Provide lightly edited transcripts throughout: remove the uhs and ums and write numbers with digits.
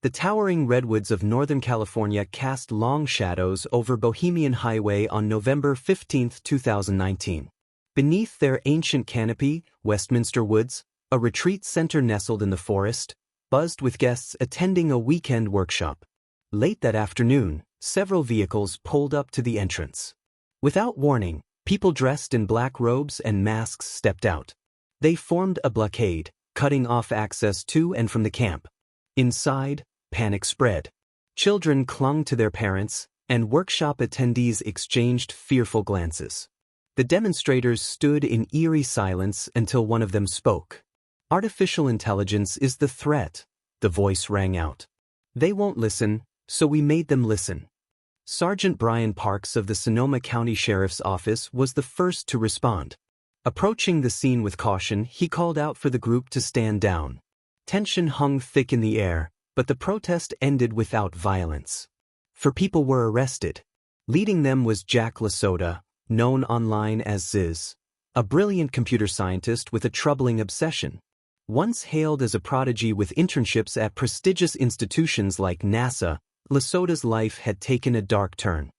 The towering redwoods of Northern California cast long shadows over Bohemian Highway on November 15, 2019. Beneath their ancient canopy, Westminster Woods, a retreat center nestled in the forest, buzzed with guests attending a weekend workshop. Late that afternoon, several vehicles pulled up to the entrance. Without warning, people dressed in black robes and masks stepped out. They formed a blockade, cutting off access to and from the camp. Inside, panic spread. Children clung to their parents, and workshop attendees exchanged fearful glances. The demonstrators stood in eerie silence until one of them spoke. "Artificial intelligence is the threat," the voice rang out. "They won't listen, so we made them listen." Sergeant Brian Parks of the Sonoma County Sheriff's Office was the first to respond. Approaching the scene with caution, he called out for the group to stand down. Tension hung thick in the air, but the protest ended without violence. 4 people were arrested. Leading them was Jack LaSota, known online as Ziz, a brilliant computer scientist with a troubling obsession. Once hailed as a prodigy with internships at prestigious institutions like NASA, LaSota's life had taken a dark turn.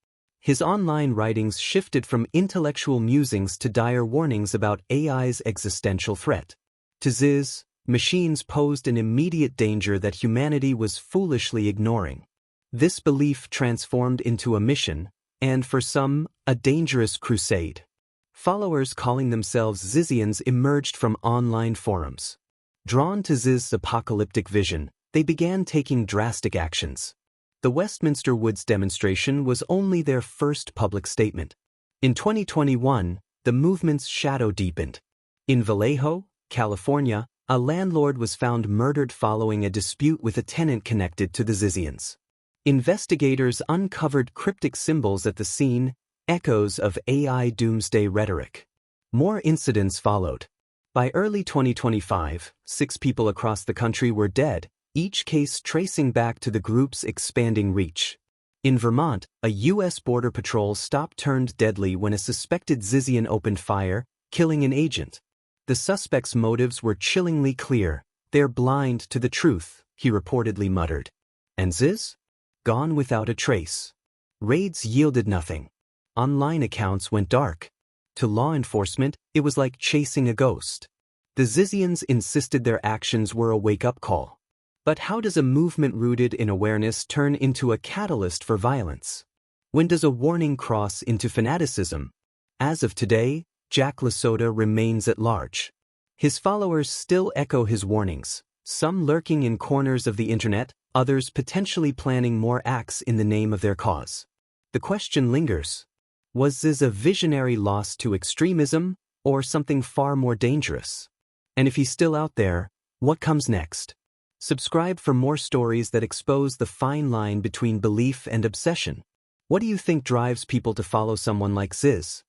His online writings shifted from intellectual musings to dire warnings about AI's existential threat. To Ziz, machines posed an immediate danger that humanity was foolishly ignoring. This belief transformed into a mission, and for some, a dangerous crusade. Followers calling themselves Zizians emerged from online forums. Drawn to Ziz's apocalyptic vision, they began taking drastic actions. The Westminster Woods demonstration was only their first public statement. In 2021, the movement's shadow deepened. In Vallejo, California, a landlord was found murdered following a dispute with a tenant connected to the Zizians. Investigators uncovered cryptic symbols at the scene, echoes of AI doomsday rhetoric. More incidents followed. By early 2025, 6 people across the country were dead, each case tracing back to the group's expanding reach. In Vermont, a U.S. Border Patrol stop turned deadly when a suspected Zizian opened fire, killing an agent. The suspect's motives were chillingly clear. "They're blind to the truth," he reportedly muttered. And Ziz? Gone without a trace. Raids yielded nothing. Online accounts went dark. To law enforcement, it was like chasing a ghost. The Zizians insisted their actions were a wake-up call. But how does a movement rooted in awareness turn into a catalyst for violence? When does a warning cross into fanaticism? As of today, Jack LaSota remains at large. His followers still echo his warnings, some lurking in corners of the internet, others potentially planning more acts in the name of their cause. The question lingers. Was Ziz a visionary lost to extremism, or something far more dangerous? And if he's still out there, what comes next? Subscribe for more stories that expose the fine line between belief and obsession. What do you think drives people to follow someone like Ziz?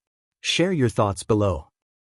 Share your thoughts below.